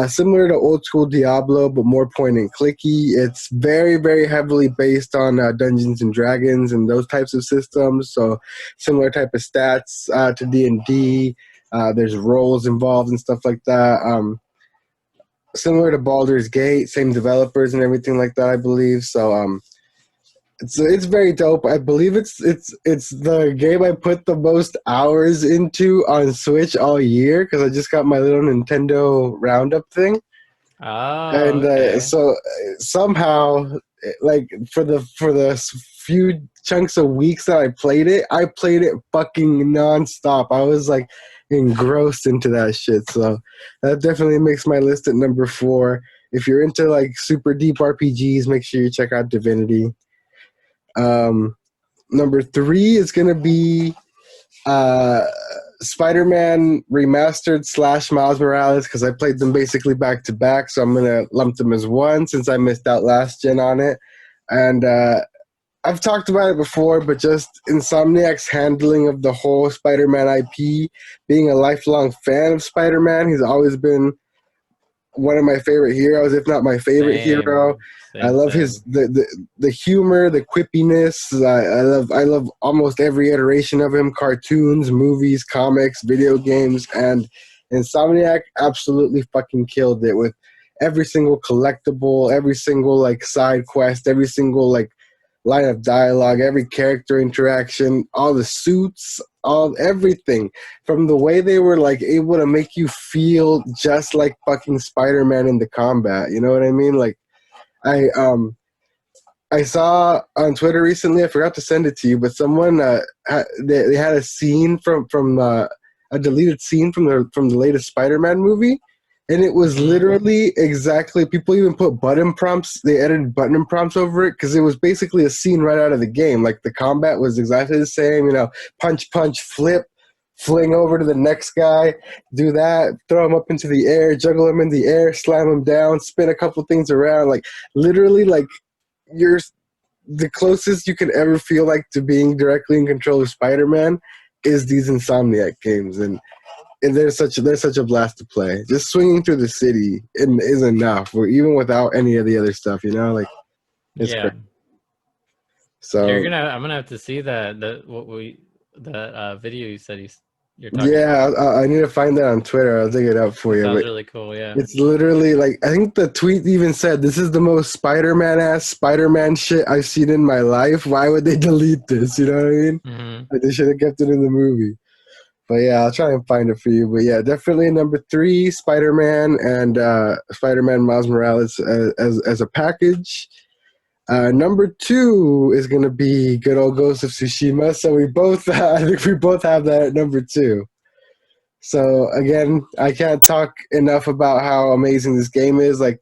similar to old school Diablo, but more point and clicky. It's very, very heavily based on Dungeons and Dragons and those types of systems. So similar type of stats to D&D. There's roles involved and stuff like that. Similar to Baldur's Gate, same developers and everything like that, I believe. So it's very dope. I believe it's the game I put the most hours into on Switch all year because I just got my little Nintendo Roundup thing. Oh, And okay. so somehow, like for the few chunks of weeks that I played it fucking nonstop. I was like engrossed into that shit. So that definitely makes my list at number 4. If you're into like super deep RPGs, make sure you check out Divinity. Number 3 is gonna be Spider-Man Remastered / Miles Morales because I played them basically back to back, so I'm gonna lump them as one since I missed out last gen on it. And I've talked about it before, but just Insomniac's handling of the whole Spider-Man IP, being a lifelong fan of Spider-Man, he's always been one of my favorite heroes, if not my favorite hero. I love Same. the humor, the quippiness. I love almost every iteration of him: cartoons, movies, comics, video games, and Insomniac absolutely fucking killed it with every single collectible, every single like side quest, every single like line of dialogue, every character interaction, all the suits, all everything, from the way they were like able to make you feel just like fucking Spider-Man in the combat. You know what I mean? Like I I saw on Twitter recently. I forgot to send it to you, but someone they had a scene from a deleted scene from the latest Spider-Man movie, and it was Mhm. literally exactly. People even put button prompts. They edited button prompts over it because it was basically a scene right out of the game. Like the combat was exactly the same. You know, punch, punch, flip. Fling over to the next guy, do that, throw him up into the air, juggle him in the air, slam him down, spin a couple things around, like literally, like you're the closest you can ever feel like to being directly in control of Spider-Man is these Insomniac games, and they're such a blast to play. Just swinging through the city is enough, or even without any of the other stuff, you know, like it's Yeah. great. So I'm gonna have to see that video you said you're talking about. yeah, I need to find that on Twitter. I'll dig it up for It you. sounds But really cool. Yeah. it's literally like I think the tweet even said, "This is the most Spider-Man ass Spider-Man shit I've seen in my life. Why would they delete this?" You know what I mean? Hmm. Like they should have kept it in the movie. But yeah, I'll try and find it for you. But yeah, definitely number 3, Spider-Man and Spider-Man Miles Morales as a package. Number 2 is gonna be good old Ghost of Tsushima. So we both, I think we both have that at number 2. So again, I can't talk enough about how amazing this game is. Like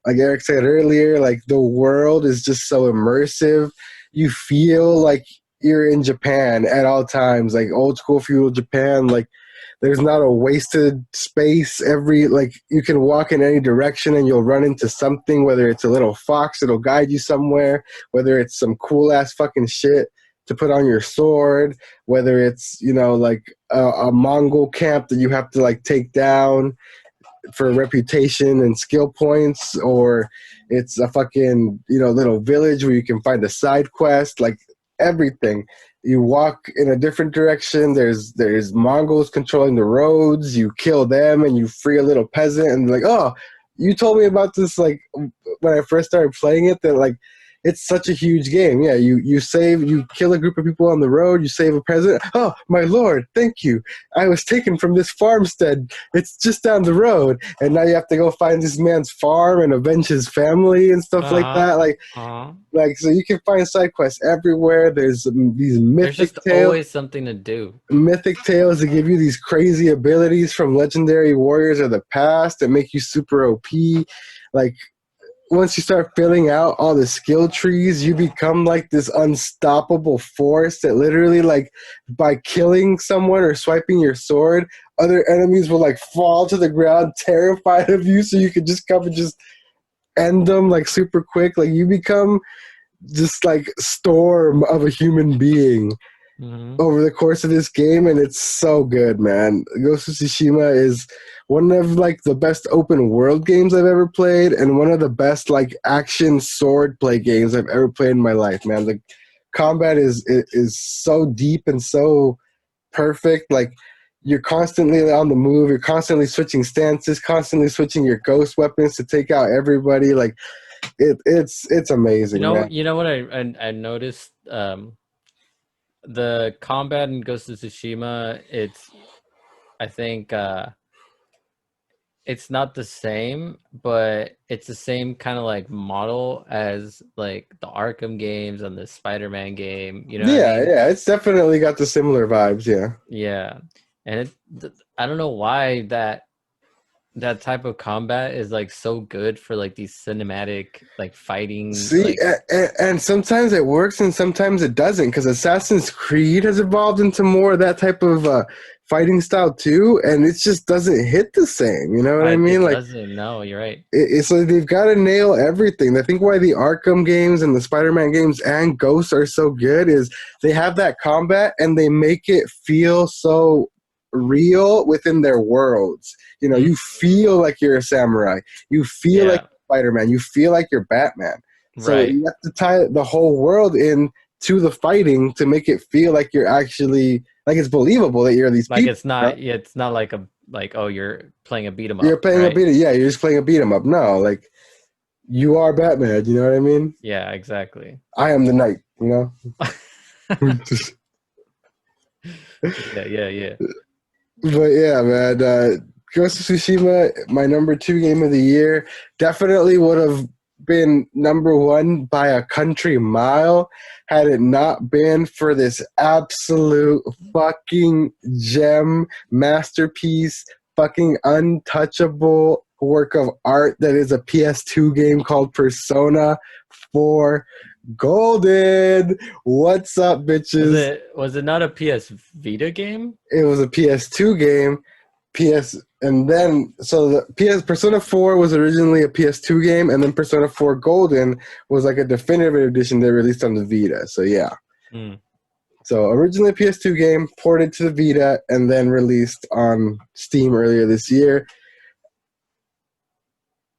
Eric said earlier, like the world is just so immersive. You feel like you're in Japan at all times, like old school feudal Japan. Like there's not a wasted space. Like you can walk in any direction and you'll run into something, whether it's a little fox that'll guide you somewhere, whether it's some cool ass fucking shit to put on your sword, whether it's, you know, like a Mongol camp that you have to like take down for reputation and skill points, or it's a fucking, you know, little village where you can find a side quest, like everything. You walk in a different direction, there's Mongols controlling the roads, you kill them and you free a little peasant, and like, oh, you told me about this like when I first started playing it, that like it's such a huge game. Yeah, you kill a group of people on the road, you save a peasant. Oh my lord, thank you. I was taken from this farmstead. It's just down the road, and now you have to go find this man's farm and avenge his family and stuff like Uh that. huh. Uh huh. Like so, you can find side quests everywhere. There's these There's just always something to do. mythic tales that give you these crazy abilities from legendary warriors of the past that make you super OP. Like once you start filling out all the skill trees, you become like this unstoppable force that literally, like, by killing someone or swiping your sword, other enemies will like fall to the ground terrified of you, so you can just come and just end them like super quick. Like you become just like storm of a human being Hmm. over the course of this game, and it's so good, man. Ghost of Tsushima is one of like the best open world games I've ever played, and one of the best like action sword play games I've ever played in my life, man. The combat is so deep and so perfect. Like you're constantly on the move, you're constantly switching stances, constantly switching your ghost weapons to take out everybody. Like it's amazing, man. You know what I noticed. The combat in Ghost of Tsushima, I think it's not the same, but it's the same kind of like model as like the Arkham games and the Spider-Man game. You know what I Yeah, mean? yeah, it's definitely got the similar vibes, yeah. Yeah, and I don't know why that type of combat is like so good for like these cinematic like fighting See, like. and sometimes it works and sometimes it doesn't, because Assassin's Creed has evolved into more of that type of fighting style too, and it just doesn't hit the same. You know what I mean? It Like, doesn't. No, you're right. it's like they've got to nail everything. I think why the Arkham games and the Spider-Man games and Ghosts are so good is they have that combat and they make it feel so real within their worlds. You know, Mm, you feel like you're a samurai. You feel like yeah, Spider-Man. You feel like you're Batman. So right. you have to tie the whole world in to the fighting to make it feel like you're actually like it's believable that you're these Like people. You know? it's not like like, oh, you're playing a beat 'em You're up, playing a right? beat. Yeah, you're just playing a beat 'em up. No, like you are Batman. You know what I mean? Yeah, exactly. I am the Knight. You know. Yeah, yeah, yeah. But yeah, man, Ghost of Tsushima, my number 2 game of the year, definitely would have been number 1 by a country mile had it not been for this absolute fucking gem, masterpiece, fucking untouchable work of art that is a PS2 game called Persona 4 Golden. What's up, bitches? Was it not a PS Vita game? It was a PS2 game. And then so the PS Persona 4 was originally a PS2 game, and then Persona 4 Golden was like a definitive edition they released on the Vita. So yeah. Hmm. So originally a PS2 game, ported to the Vita, and then released on Steam earlier this year.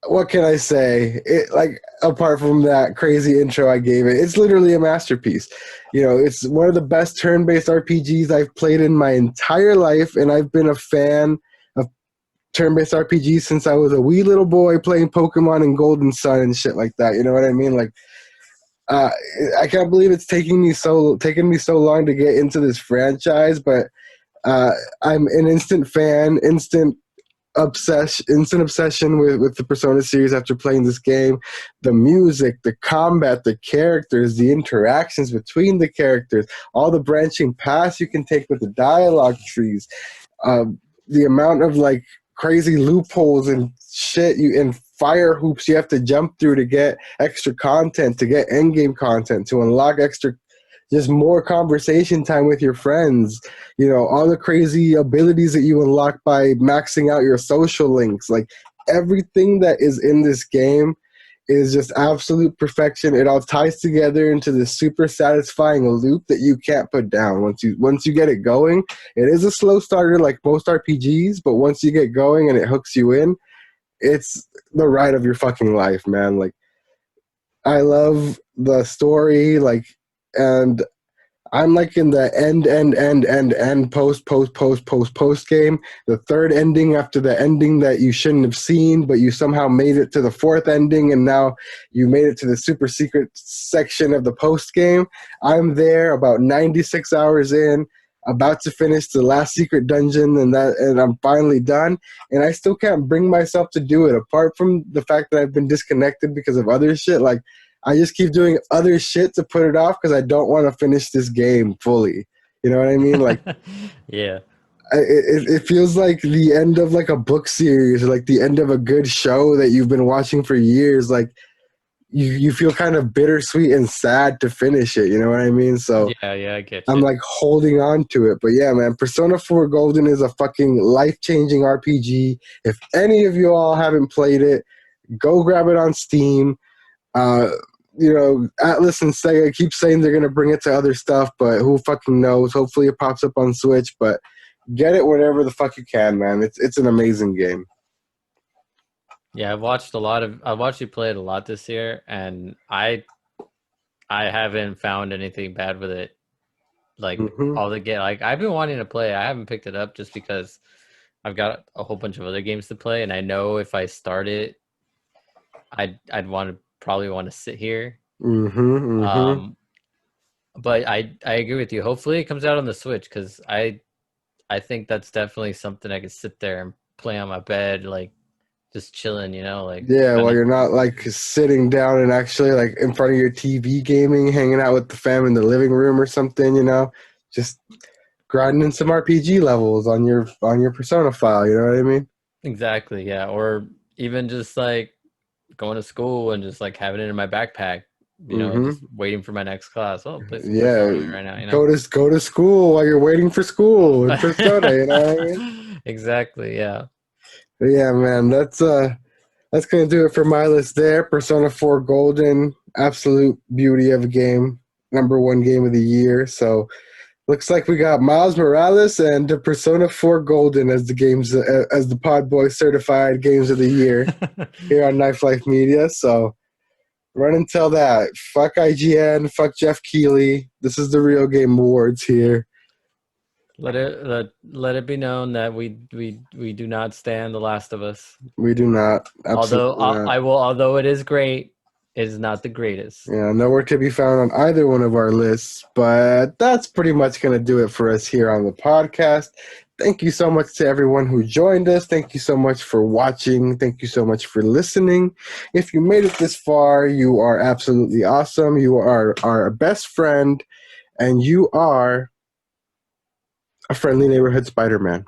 What can I say? It, like, apart from that crazy intro I gave it, it's literally a masterpiece. You know, it's one of the best turn-based RPGs I've played in my entire life, and I've been a fan of turn-based RPGs since I was a wee little boy playing Pokemon and Golden Sun and shit like that. You know what I mean? Like, uh, I can't believe it's taking me so long to get into this franchise, but uh, I'm an instant fan, instant obsession with the Persona series after playing this game. The music, the combat, the characters, the interactions between the characters, all the branching paths you can take with the dialogue trees, the amount of like crazy loopholes and shit and fire hoops you have to jump through to get extra content, to get endgame content, to unlock extra just more conversation time with your friends, you know, all the crazy abilities that you unlock by maxing out your social links. Like everything that is in this game is just absolute perfection. It all ties together into this super satisfying loop that you can't put down. Once you get it going, it is a slow starter like most RPGs, but once you get going and it hooks you in, it's the ride of your fucking life, man. Like I love the story, like, and I'm like in the end, post game. The third ending after the ending that you shouldn't have seen, but you somehow made it to the fourth ending, and now you made it to the super secret section of the post game. I'm there about 96 hours in, about to finish the last secret dungeon, and I'm finally done. And I still can't bring myself to do it, apart from the fact that I've been disconnected because of other shit. Like I just keep doing other shit to put it off because I don't want to finish this game fully. You know what I mean? Like, Yeah. it feels like the end of like a book series or like the end of a good show that you've been watching for years. Like, you feel kind of bittersweet and sad to finish it. You know what I mean? So Yeah, yeah, I get I'm you. like holding on to it. But yeah, man, Persona 4 Golden is a fucking life changing RPG. If any of you all haven't played it, go grab it on Steam. Uh, you know, Atlas and Sega keep saying they're gonna bring it to other stuff, but who fucking knows? Hopefully, it pops up on Switch. But get it whenever the fuck you can, man. It's an amazing game. Yeah, I've watched you play it a lot this year, and I haven't found anything bad with it. Like Hmm. all the get like I've been wanting to play. I haven't picked it up just because I've got a whole bunch of other games to play, and I know if I start it, I'd want to probably want to sit here. Hmm. Hmm. Um, but I agree with you. Hopefully, it comes out on the Switch because I think that's definitely something I could sit there and play on my bed, like just chilling, like Yeah, kind while of. you're not like sitting down and actually like in front of your TV gaming, hanging out with the fam in the living room or something, you know, just grinding some RPG levels on your Persona file. You know what I mean? Exactly, yeah. Or even just like going to school and just like having it in my backpack, just Hmm. waiting for my next class. Oh, play some Yeah, Persona right now, go to school while you're waiting for school in Persona. You know what I mean? Exactly, yeah. But yeah, man, that's gonna do it for my list there. Persona 4 Golden, absolute beauty of a game, number 1 game of the year. So looks like we got Miles Morales and Persona 4 Golden as the PodBoy certified games of the year here on Knife Life Media. So run and tell that. Fuck IGN, fuck Jeff Keighley. This is the Real Game Awards here. let it be known that we do not stand The Last of Us. We do not. Although Absolutely not. I will, although it is great, it is not the greatest. Yeah, nowhere to be found on either one of our lists, but that's pretty much going to do it for us here on the podcast. Thank you so much to everyone who joined us. Thank you so much for watching. Thank you so much for listening. If you made it this far, you are absolutely awesome. You are our best friend, and you are a friendly neighborhood Spider-Man,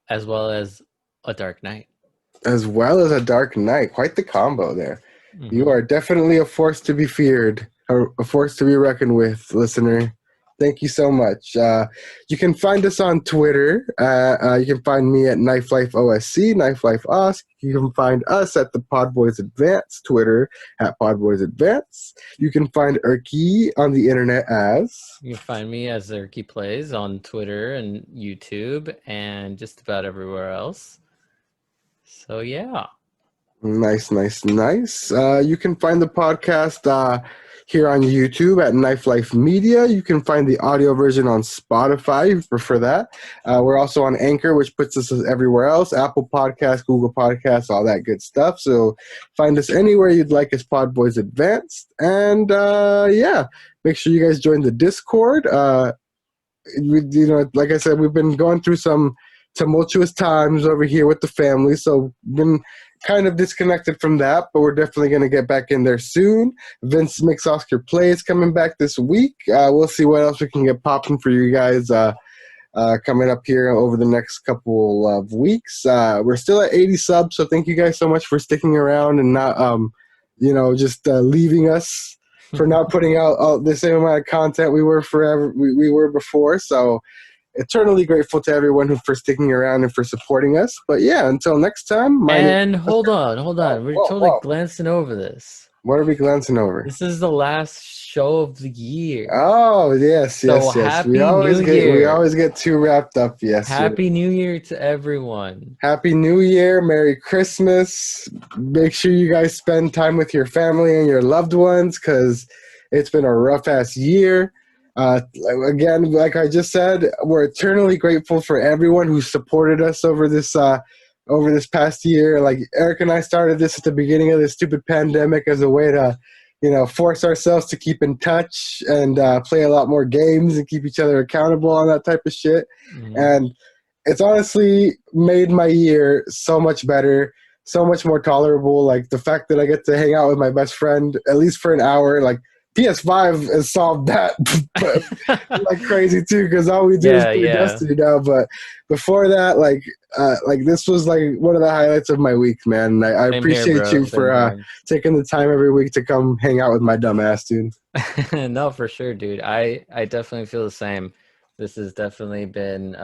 As well as a Dark Knight. as well as a Dark Knight. Quite the combo there. Mm-hmm. You are definitely a force to be feared, or a force to be reckoned with, listener. Thank you so much. You can find us on Twitter. You can find me at KnifeLifeOSC, KnifeLifeOsk. You can find us at the PodBoyz Advance Twitter at PodBoyz Advance. You can find Erky on the internet as... You can find me as Erky Plays on Twitter and YouTube and just about everywhere else. So yeah. Nice. You can find the podcast here on YouTube at Knife Life Media. You can find the audio version on Spotify if you prefer that. We're also on Anchor, which puts us everywhere else, Apple Podcasts, Google Podcasts, all that good stuff. So find us anywhere you'd like as PodBoyz Advanced. And yeah, make sure you guys join the Discord. Like I said, we've been going through some tumultuous times over here with the family, so been kind of disconnected from that, but we're definitely going to get back in there soon. Vince Makes Oscar Plays coming back this week. We'll see what else we can get popping for you guys coming up here over the next couple of weeks. We're still at 80 subs, so thank you guys so much for sticking around and not just leaving us for not putting out the same amount of content we were before. So eternally grateful to everyone for sticking around and for supporting us. But yeah, until next time. Hold on. We're totally glancing over this. What are we glancing over? This is the last show of the year. Oh, yes. Happy New Year. We always get too wrapped up. Yes. Happy New Year to everyone. Happy New Year. Merry Christmas. Make sure you guys spend time with your family and your loved ones, because it's been a rough-ass year. Again, like I just said, we're eternally grateful for everyone who supported us over this past year. Like, Eric and I started this at the beginning of this stupid pandemic as a way to, force ourselves to keep in touch and play a lot more games and keep each other accountable on that type of shit. Mm-hmm. And it's honestly made my year so much better, so much more tolerable. Like, the fact that I get to hang out with my best friend at least for an hour, like, PS5 has solved that like crazy too, because all we do is play Destiny now. But before that, like this was like one of the highlights of my week, man. I appreciate you for taking the time every week to come hang out with my dumb ass, dude. No, for sure, dude. I definitely feel the same. This has definitely been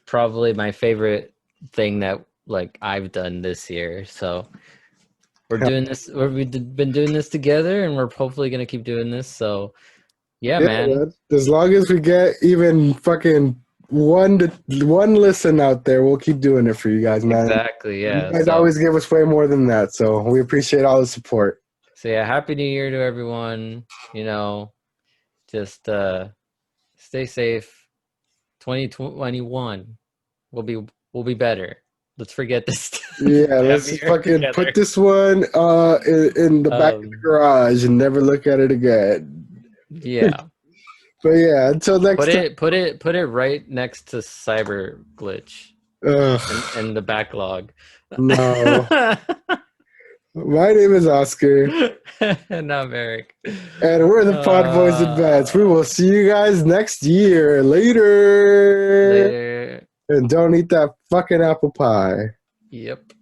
probably my favorite thing that I've done this year. So we're doing this. We've been doing this together, and we're hopefully gonna keep doing this. So, yeah, man. As long as we get even fucking one listen out there, we'll keep doing it for you guys, man. Exactly. Yeah. You guys always give us way more than that, so we appreciate all the support. So yeah, Happy New Year to everyone. Just stay safe. 2021 will be better. Let's forget this. Yeah, let's fucking put this one in the back of the garage and never look at it again. Yeah. But yeah, until next time. Put it right next to Cyber Glitch in the backlog. No. My name is Oscar. And I'm Eric. And we're the PodBoyz Advance. We will see you guys next year. Later. And don't eat that fucking apple pie. Yep.